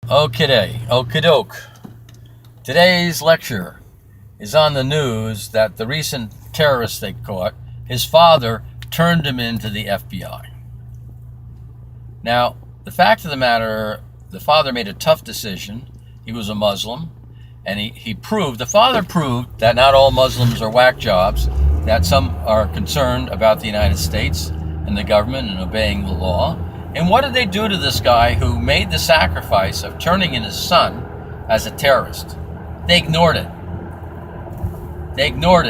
Okie doke. Today's lecture is on the news that the recent terrorist they caught, his father turned him into the FBI. Now, the fact of the matter, the father made a tough decision. He was a Muslim, and the father proved that not all Muslims are whack jobs, that some are concerned about the United States and the government and obeying the law. And what did they do to this guy who made the sacrifice of turning in his son as a terrorist? They ignored it.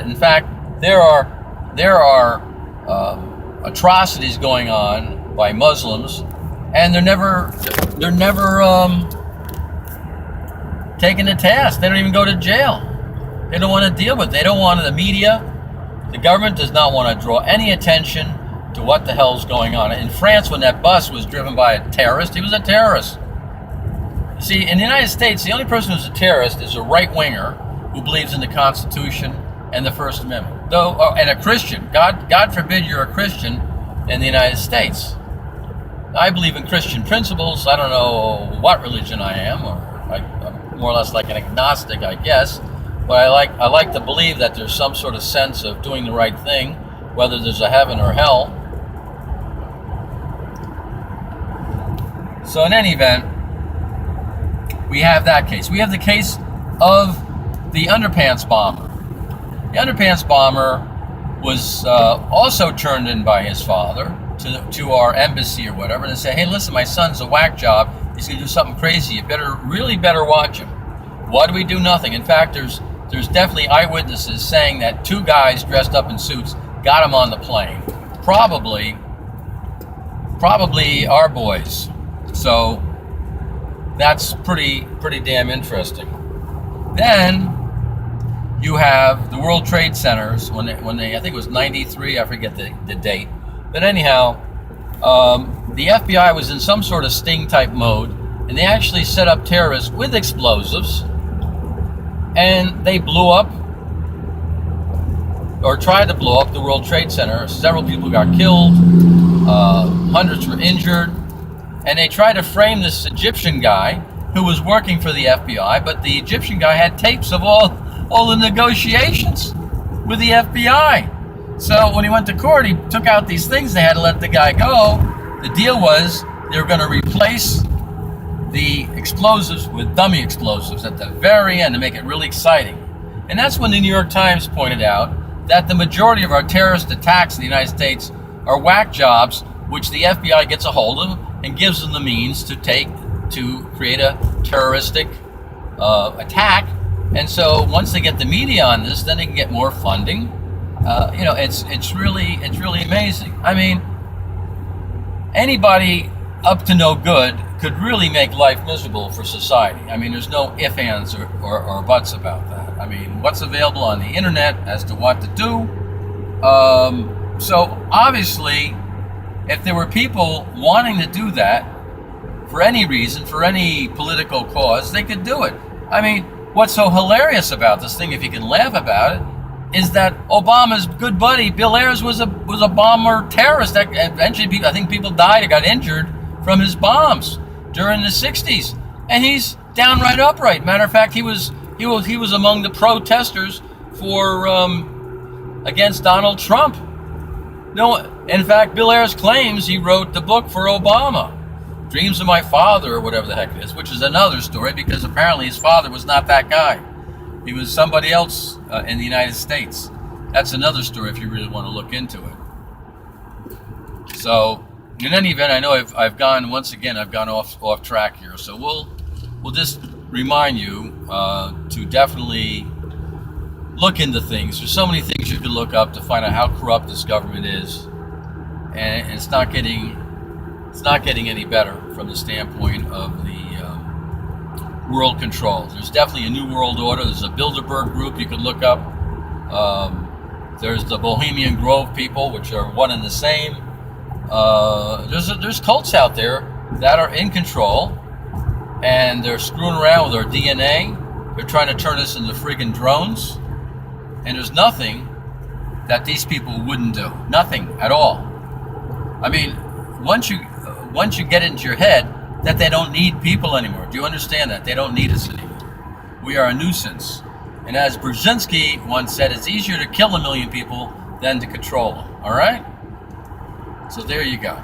In fact, there are atrocities going on by Muslims, and they're never taken to task. They don't even go to jail. They don't want to deal with it. They don't want the media. The government does not want to draw any attention to what the hell's going on. In France, when that bus was driven by a terrorist, he was a terrorist. See, in the United States, the only person who's a terrorist is a right-winger who believes in the Constitution and the First Amendment. And a Christian. God forbid you're a Christian in the United States. I believe in Christian principles. I don't know what religion I am, or I'm more or less like an agnostic, I guess. But I like to believe that there's some sort of sense of doing the right thing, whether there's a heaven or hell. So in any event, we have that case. We have the case of the underpants bomber. The underpants bomber was also turned in by his father to our embassy or whatever, and they say, hey, listen, my son's a whack job. He's going to do something crazy. You really better watch him. Why do we do nothing? In fact, there's definitely eyewitnesses saying that two guys dressed up in suits got him on the plane. Probably our boys. So that's pretty damn interesting. Then you have the World Trade Centers when they I think it was 93, I forget the date. But anyhow, the FBI was in some sort of sting type mode, and they actually set up terrorists with explosives, and they blew up or tried to blow up the World Trade Center. Several people got killed, hundreds were injured, and they tried to frame this Egyptian guy who was working for the FBI, but the Egyptian guy had tapes of all the negotiations with the FBI. So when he went to court, he took out these things. They had to let the guy go. The deal was they were going to replace the explosives with dummy explosives at the very end to make it really exciting. And that's when the New York Times pointed out that the majority of our terrorist attacks in the United States are whack jobs, which the FBI gets a hold of and gives them the means to create a terroristic attack. And so once they get the media on this, then they can get more funding. It's really amazing. I mean, anybody up to no good could really make life miserable for society. I mean, there's no ifs, ands, or buts about that. I mean, what's available on the internet as to what to do. So obviously, if there were people wanting to do that for any reason, for any political cause, they could do it. I mean, what's so hilarious about this thing, if you can laugh about it, is that Obama's good buddy Bill Ayers was a bomber terrorist. That eventually, I think people died or got injured from his bombs during the '60s, and he's downright upright. Matter of fact, he was among the protesters for against Donald Trump. No, in fact, Bill Ayers claims he wrote the book for Obama, Dreams of My Father, or whatever the heck it is, which is another story because apparently his father was not that guy. He was somebody else in the United States. That's another story if you really want to look into it. So, in any event, I know I've gone off track here. So we'll just remind you to definitely look into things. There's so many things you can look up to find out how corrupt this government is, and it's not getting any better from the standpoint of the world control. There's definitely a new world order. There's a Bilderberg group you can look up. There's the Bohemian Grove people, which are one and the same. There's cults out there that are in control, and they're screwing around with our DNA. They're trying to turn us into friggin' drones, and there's nothing that these people wouldn't do. Nothing at all. I mean, once you get into your head that they don't need people anymore. Do you understand that? They don't need us anymore. We are a nuisance. And as Brzezinski once said, it's easier to kill 1 million people than to control them. All right? So there you go.